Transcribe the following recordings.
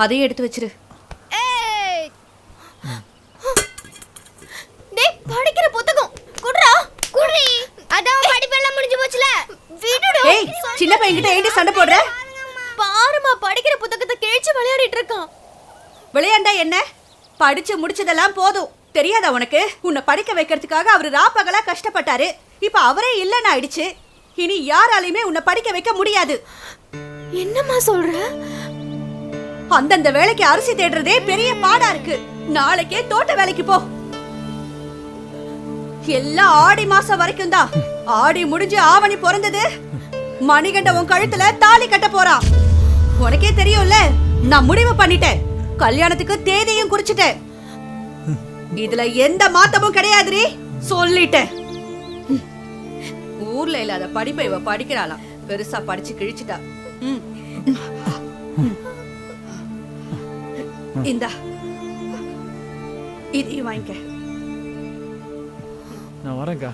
அதையும் எடுத்து வச்சிரு. டேய் படிக்கிற புத்தகம் குடுறா. குடி. அதான் படிப்பெல்லாம் முடிஞ்சு போச்சுல. விடுடா. ஏய் சின்ன பையன்கிட்ட ஏண்டி சண்டை போடுற? பாருமா படிக்கிற புத்தகத்தை கிழிச்சு விளையாடிட்டு இருக்கான். விளையாண்டா என்ன? படிச்சு முடிச்சதெல்லாம் போதும். தெரியாதா உனக்கு? உன்னை படிக்க வைக்கிறதுக்காக அவரு ராப்பகலா கஷ்டப்பட்டாரு. இப்ப அவரே இல்லன்னு ஆயிடுச்சு. இனி யாராலையுமே உன்னை படிக்க வைக்க முடியாது. என்னம்மா சொல்ற? அந்தந்த வேலைக்கு அரிசி தேடுறதே பெரிய பாடா இருக்கு. நாளைக்கே தோட்ட வேலைக்கு போ. எல்லாம் ஆடி மாசம் வரைக்கும் தான். ஆடி முடிஞ்சு ஆவணி பிறந்தது, மணிகண்ட உன் கழுத்துல தாலி கட்ட போறான். உனக்கே தெரியும்ல, நான் முடிவு பண்ணிட்டேன். கல்யாணத்துக்கு தேதியும் குறிச்சிட்டேன். இதுல எந்த மாத்தமும் கிடையாதுரி, சொல்லிட்டேன். ஊர்ல இல்லாத படிப்பை இவ படிக்கிறாளாம். பெருசா படிச்சு கிழிச்சிட்டா. இந்தா இதையும் வாங்கிக்க. நான் வரேன்க்கா.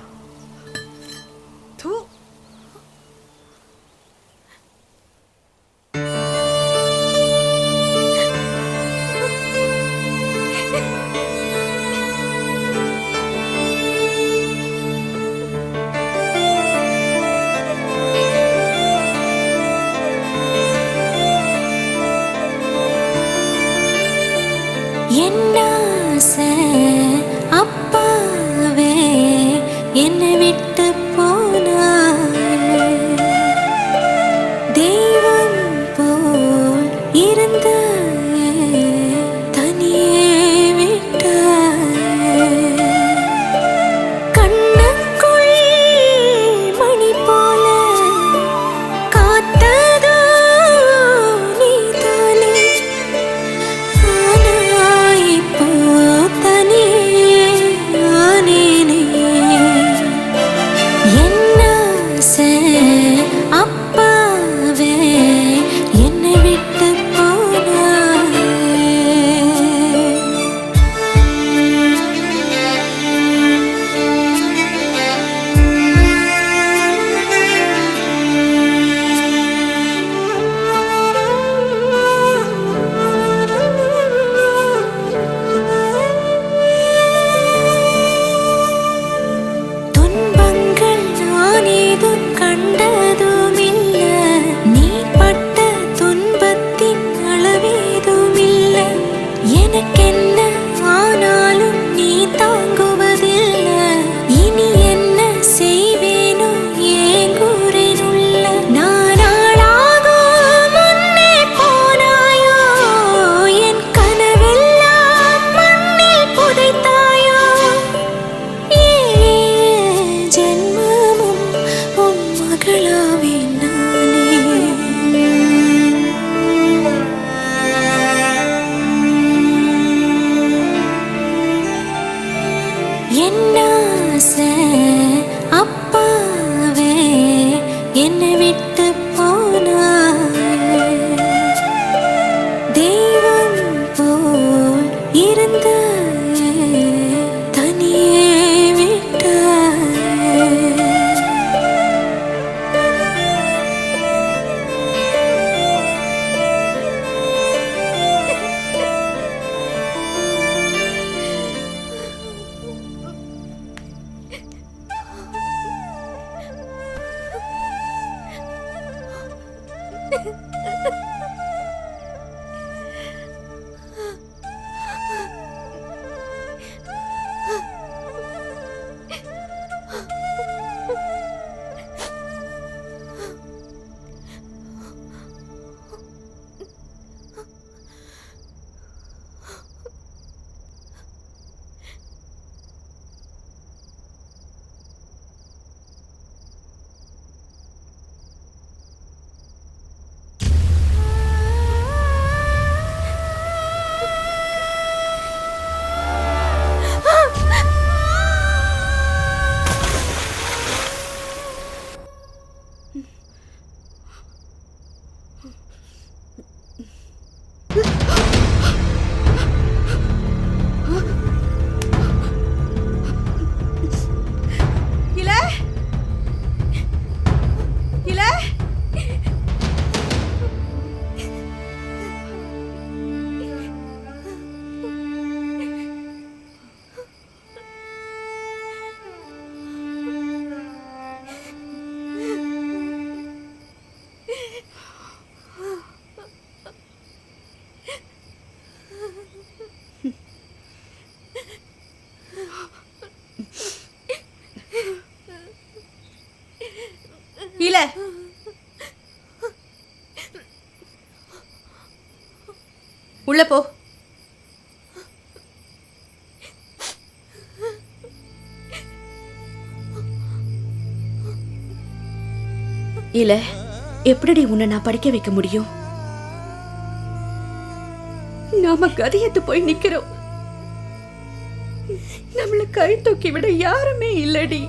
தூ. அப்பாவே என்னை விட்டு போனா தெய்வம் போல் இருந்த தனியே விட்ட கண்ணுக்குள் மணி போல காத்ததோ நீதானே. இப்போ தனியே ஆனேனே. என்ன அப்பாவே என்னை விட்டு போனா உள்ள போ. இல்ல, எப்படி உன்னை நான் படிக்க வைக்க முடியும்? நாம கதியத்து போய் நிக்கிறோம். நம்மள கை தூக்கி விட யாருமே இல்லடி.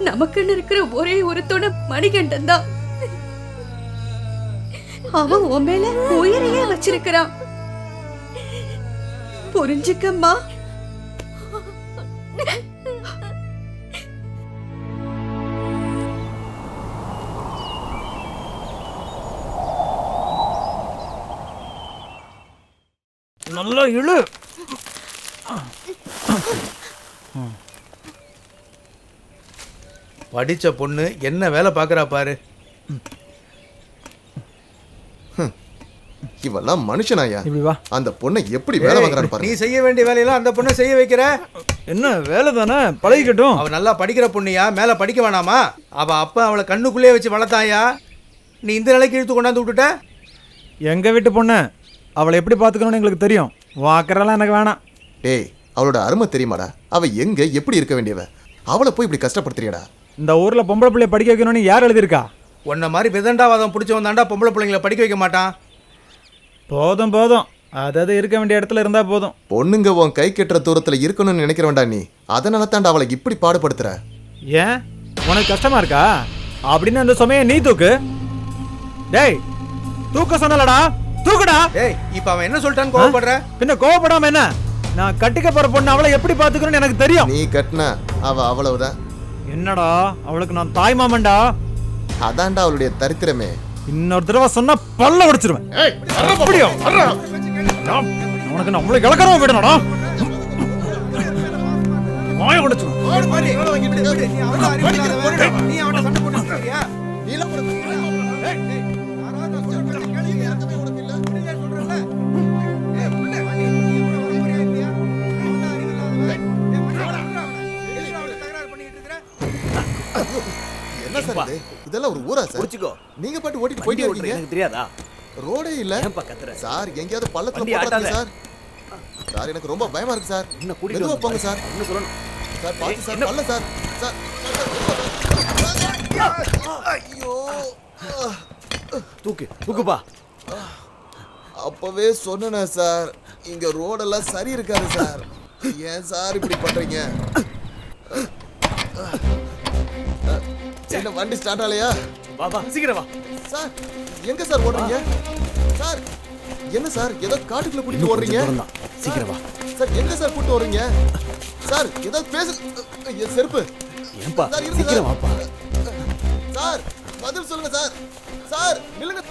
நமக்குன்னு இருக்கிற ஒரே ஒரு துணை மணிகண்டன் தான். அவன் உன் மேல உயிரையே வச்சிருக்கிறான். புரிஞ்சுக்கம்மா. நல்லா இழு. படிச்ச பொண்ணு என்ன வேலை பாக்குறா பாரு. இவெல்லாம் மனுஷனாயா? இப்படி வா. அந்த பொண்ணை எப்படி வேலை வாங்குறான்னு நீ பாரு. செய்ய வேண்டிய வேலையெல்லாம் அந்த பொண்ணை செய்ய வைக்கிற. என்ன வேலை தானே, பழகிக்கட்டும். அவ நல்லா படிக்கிற பொண்ணுயா, மேல படிக்க வேணாமா? அவ அப்பா அவளை கண்ணுக்குள்ளே வச்சு வளர்த்தாயா, நீ இந்த நிலைக்கு இழுத்து கொண்டாந்து விட்டுட்ட. எங்க வீட்டு பொண்ணு, அவளை எப்படி பாத்துக்கணும்னு எங்களுக்கு தெரியும். வாக்குறலாம் எனக்கு வேணாம். டேய், அவளோட அருமை தெரியுமாடா? அவ எங்க எப்படி இருக்க வேண்டியவ, அவளை போய் இப்படி கஷ்டப்படுத்துறியடா? இந்த ஊர்ல பொம்பளை பிள்ளைய படிக்க வைக்கணும்னு யார் எழுதியிருக்கா? உன்ன மாதிரி விதண்டாவாதம் பிடிச்சவன் தாண்டா பொம்பளை பிள்ளைங்களை படிக்க வைக்க மாட்டான். போதும் போதும், அதாவது இருக்க வேண்டிய இடத்துல இருந்தா போதும். பொண்ணுங்க உன் கை கெட்டுற தூரத்துல இருக்கணும்னு நினைக்கிற வேண்டாம் நீ. அதனால தாண்டா அவளை இப்படி பாடுபடுத்துற. ஏன் உனக்கு கஷ்டமா இருக்கா? அப்படின்னு அந்த சுமையை நீ தூக்கு. டேய், தூக்க சொன்னலடா, தூக்குடா. ஏய், இப்ப அவன் என்ன சொல்லிட்டான்னு கோவப்படுற? பின்ன கோவப்படாம என்ன? நான் கட்டிக்க போற பொண்ணு அவளை எப்படி பாத்துக்கணும்னு எனக்கு தெரியும். நீ கட்டின அவ அவ்வளவுதான். என்னடா, அவளுக்கு நான் தாய் மாமன்டா. அதான்டா அவளுடைய தரித்திரமே. இன்னொரு தடவை சொன்னா பல்ல உடைச்சிருவேன். அப்படியோ? உனக்கு நான் அவ்வளவு இலக்கணமா விடணும்டா. வாய உடைச்சிருவேன். நீ அவனை சண்டை போட்டு இருக்கியா? என்ன சார் இது? இதெல்லாம் ஒரு ஊரா சார்? நீங்க பாட்டு ஓட்டிட்டு போயிட்டே இருக்கீங்க. எனக்கு தெரியாதா? ரோடே இல்ல சார். எங்கயாவது பள்ளத்துல போடாதீங்க சார். சார் எனக்கு ரொம்ப பயமா இருக்கு சார். மெதுவா போங்க சார். என்ன சொல்லணும் சார்? பாத்து சார், பள்ள சார். சார் ஐயோ, தூக்குப்பா. அப்பவே சொன்னேனே சார், இங்க ரோடெல்லாம் சரி இருக்காது சார். ஏன் சார் இப்படி பண்றீங்க? என்ன வண்டி ஸ்டார்ட் ஆலையா? வா சீக்கிரம் வா. சார் எங்க சார் ஓடுறீங்க? சார் என்ன சார் ஏதோ காட்டுக்குள்ள கூட்டிட்டு ஓடுறீங்க? சீக்கிரம் வா. சார் எங்க சார் கூட்டிட்டு ஓடுறீங்க? சார் ஏதாவது பேசு. என் செருப்பு. ஏன்பா சார் இருங்க சீக்கிரம் சார். வாப்பா. சார் பதில் சொல்லுங்க சார். சார் நில்லுங்க.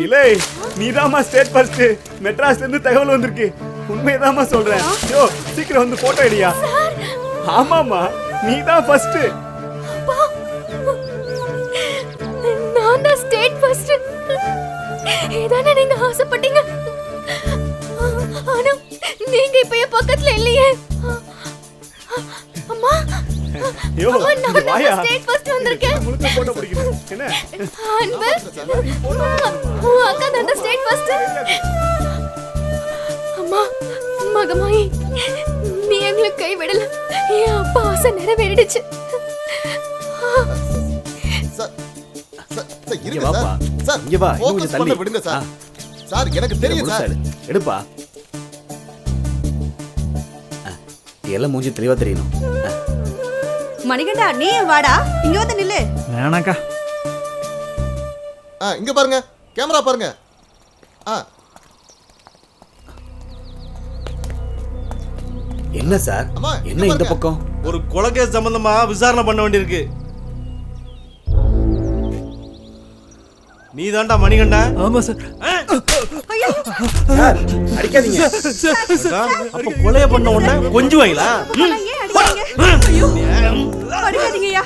இலே, நீதாம்மா ஸ்டேட் ஃபர்ஸ்ட். மெட்ராஸ்ல இருந்து தகவல் வந்திருக்கு. உண்மையதாம்மா சொல்றேன். யோ, சீக்கிரம் வந்து போட்டோ எடுயா. ஆமாமா, நீதான் ஃபர்ஸ்ட். நான் தான் ஸ்டேட் ஃபர்ஸ்ட். இதானே நீங்க ஆசைப்பட்டீங்க. ஆனா நீங்க இப்ப என் பக்கத்துல இல்லையே. அம்மா, யோ, நான் வாயா. ஸ்டேட் ஃபர்ஸ்ட் வந்திருக்கேன். முழுக்க போட்டோ பிடிக்கணும். என்ன? அன்பு, அக்கா தான் ஸ்டேட் ஃபர்ஸ்ட். அம்மா, மகமாயி, நீ எங்களை கைவிடல. என் அப்பா ஆசை நிறைவேறிடுச்சு. சார் சார் சார் இங்க இருங்க வாப்பா. சார். சார் இங்க வா, இன்னும் focus கொஞ்சம் பண்ண தள்ளி. விடுங்க சார். சார் எனக்கு தெரியும் சார். எடுப்பா. எல்லாம் மூஞ்சி தெளிவா தெரியணும். மணிகண்டா, நீ வாடா, இங்க வந்து நில்லு. வேணாக்கா. இங்க பாருங்க, கேமரா பாருங்க. என்ன சார்? அம்மா, என்ன இங்க இந்த பாருங்க. பக்கம்? ஒரு கொலைகேஸ் சம்பந்தமா விசாரணை பண்ண வேண்டியிருக்கு. நீ தாண்டா மணிகண்டா? ஆமா சார். சார், அடிக்காதீங்க. அப்ப கொலைய பண்ண உடனே கொஞ்சம் வைங்களா? அப்பெல்லாம் ஏன் அடிக்கிறீங்க? ஐயோ, அடிக்காதீங்கய்யா.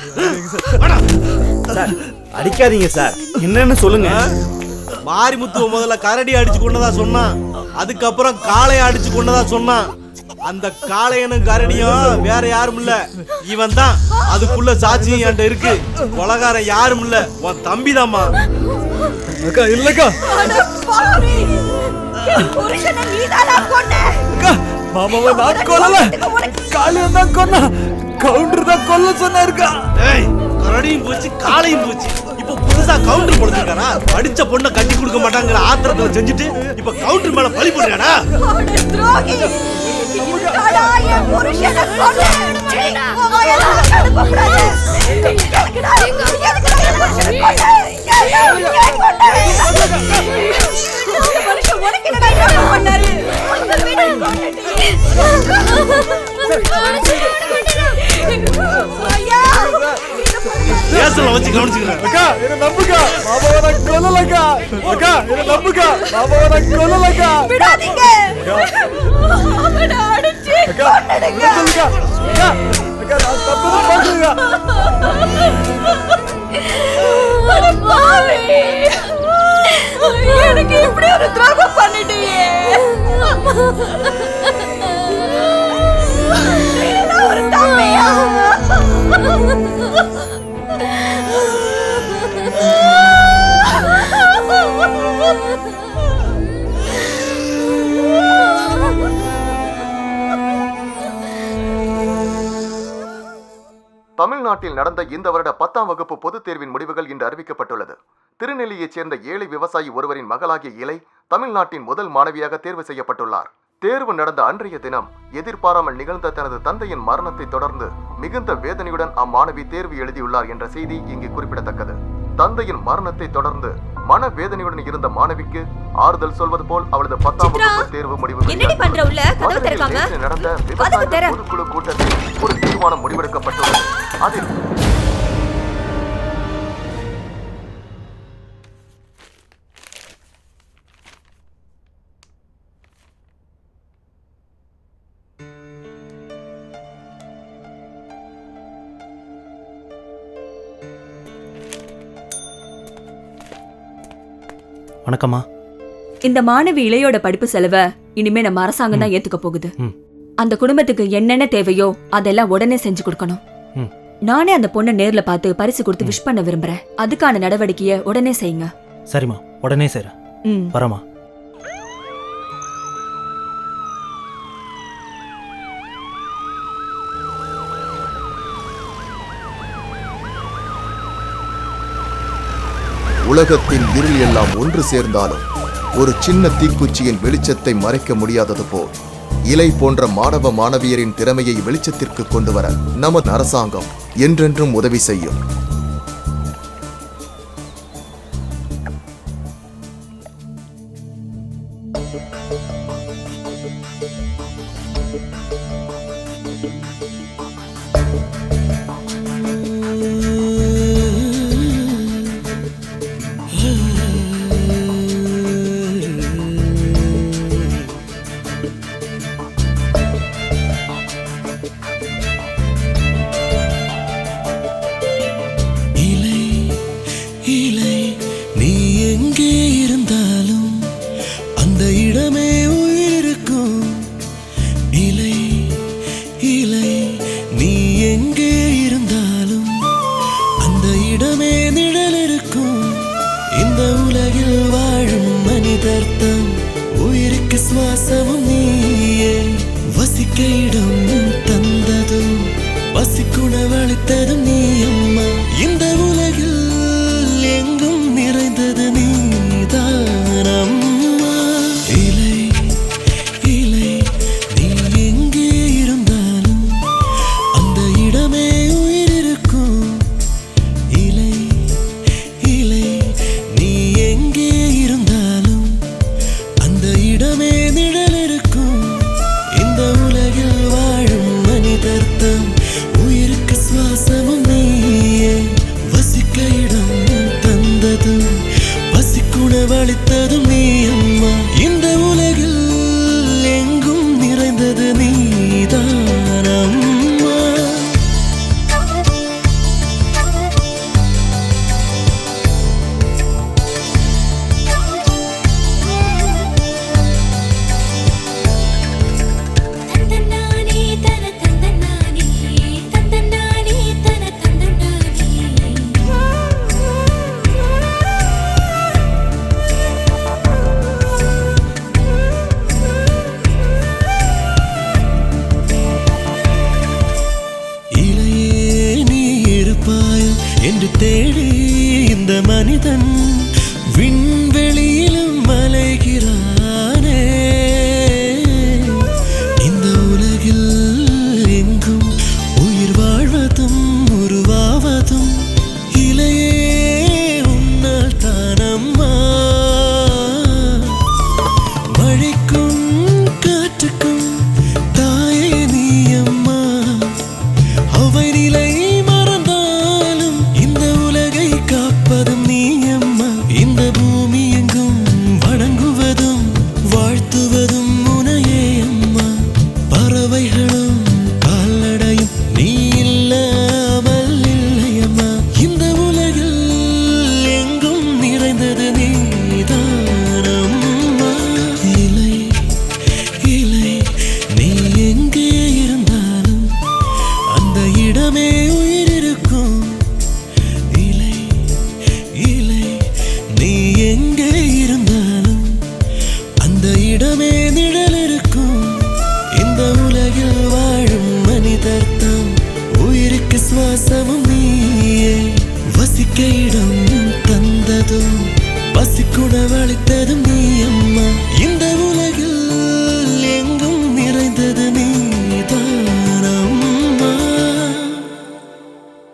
சார், அடிக்காதீங்க சார். என்னன்னு சொல்லுங்க. மாரிமுத்துவ முதல்ல கரடி அடிச்சு கொண்டதா சொன்னான். அதுக்கப்புறம் காளைய அடிச்சு கொண்டதா சொன்னான். அந்த காளையனும் கரடியும் வேற யாரும் இல்ல, இவன் தான். அதுக்குள்ள சாட்சியும் என்கிட்ட இருக்கு. கொலகாரன் யாரும் இல்ல, உன் தம்பிதாம்மா. அக்கா இல்லக்கா, அட பாவி! என் புருஷனை நீதானா கொன்ன? அக்கா மாமாவை நான் கொல்லல, காளியன் தான் கொன்னா. கவுண்டர் தான் கொல்ல சொன்னாருக்கா. ஏய், கரடியும் போச்சு காளையும் போச்சு, இப்ப புதுசா கவுண்டர் போடுறானா? அடிச்ச பொண்ணை கட்டி கொடுக்க மாட்டாங்கிற ஆத்திரத்துல செஞ்சுட்டு இப்ப கவுண்டர் மேல பழி போடுறானா? அட துரோகி! இதுதானா என் புருஷனை கொன்ன? உன் வாயெல்லாம் கடுப்பப்படாத. எதுக்குடா என் புருஷனை கொன்ன? ஏன் கொன்ன? இந்த மனுஷன் உனக்கு என்னடா துரோகம் பண்ணாரு? அந்த வீட்டை கொன்னுட்டியே. ஐயா! கேஸ்ல வச்சு கவனிச்சுக்கிறேன். அக்கா என்ன நம்புக்கா, மாமாவை நான் கொல்லலக்கா. அக்கா என்ன நம்புக்கா, மாமாவை நான் கொல்லலக்கா. விடாதீங்க. அவனை அடிச்சு அக்கா கொன்னுடுங்க. சொல்லுக்கா. அக்கா அக்கா நான் தப்புதான் பண்றேங்க. அட பாவி! எனக்கு இப்படி ஒரு துரோகம் பண்ணிட்டியே. நீ ஒரு தம்பியா? தமிழ்நாட்டில் நடந்த இந்த வருட 10ஆம் வகுப்பு பொதுத் தேர்வின் முடிவுகள் இன்று அறிவிக்கப்பட்டுள்ளது. திருநெல்லியைச் சேர்ந்த ஏழை விவசாயி ஒருவரின் மகளாகிய இலை தமிழ்நாட்டின் முதல் மாணவியாக தேர்வு செய்யப்பட்டுள்ளார். தேர்வு நடந்த அன்றைய தினம் எதிர்பாராமல் நிகழ்ந்த தனது தந்தையின் மரணத்தை தொடர்ந்து மிகுந்த வேதனையுடன் அம்மாணவி தேர்வு எழுதியுள்ளார் என்ற செய்தி இங்கு குறிப்பிடத்தக்கது. தந்தையின் மரணத்தை தொடர்ந்து மனவேதனையுடன் இருந்த மாணவிக்கு ஆறுதல் சொல்வது போல் அவளது 10ஆம் வகுப்பு தேர்வு முடிவு என்னடி பண்ற உள்ள? கதவு திறக்காம. நடந்த கதவு திற. விவசாய பொதுக்குழு கூட்டத்தில் ஒரு தீர்மானம் முடிவெடுக்கப்பட்டுள்ளது. அதில் வணக்கம்மா. இந்த மாணவி இளையோட படிப்பு செலவை இனிமே நம்ம அரசாங்கம் தான் ஏத்துக்க போகுது. அந்த குடும்பத்துக்கு என்னென்ன தேவையோ அதெல்லாம் உடனே செஞ்சு கொடுக்கணும். நானே அந்த பொண்ணை நேர்ல பார்த்து பரிசு கொடுத்து விஷ் பண்ண விரும்புறேன். அதுக்கான நடவடிக்கையை உடனே செய்யுங்க. சரிம்மா, உடனே செய்றேன். வரமா. உலகத்தின் இருள் எல்லாம் ஒன்று சேர்ந்தாலும் ஒரு சின்ன தீக்குச்சியின் வெளிச்சத்தை மறைக்க முடியாதது போல் இலை போன்ற மாணவ மாணவியரின் திறமையை வெளிச்சத்திற்கு கொண்டு வர நமது அரசாங்கம் என்றென்றும் உதவி செய்யும். என்று தேடி இந்த மனிதன் விண்வெளியிலும் அலைகிறானே. இந்த உலகில் எங்கும் உயிர் வாழ்வதும் உருவாவதும் இலையே உன்னால் தானம்மா. மழைக்கும் காற்றுக்கும் தாயே நீ அம்மா. அவை நிலை மறந்தாலும் இந்த உலகை காப்பதும் நீ அம்மா. இந்த பூமி எங்கும் வணங்குவதும் வாழ்த்துவதும் உனையே அம்மா. பறவைகளும் கால்நடையும் நீ இல்லாமல் இல்லையம்மா. இந்த உலகில் எங்கும் நிறைந்தது நீதானம்மா. இலை இலை நீ எங்கே இருந்தாலும் அந்த இடமே உயிர் இருக்கும். இலை இலை நீ எங்கே இருந்தாலும் அந்த இடமே நிழல் இருக்கும். இந்த உலகில் வாழும் மனிதர்தான் உயிருக்கு சுவாசமும் நீயே. வசிக்க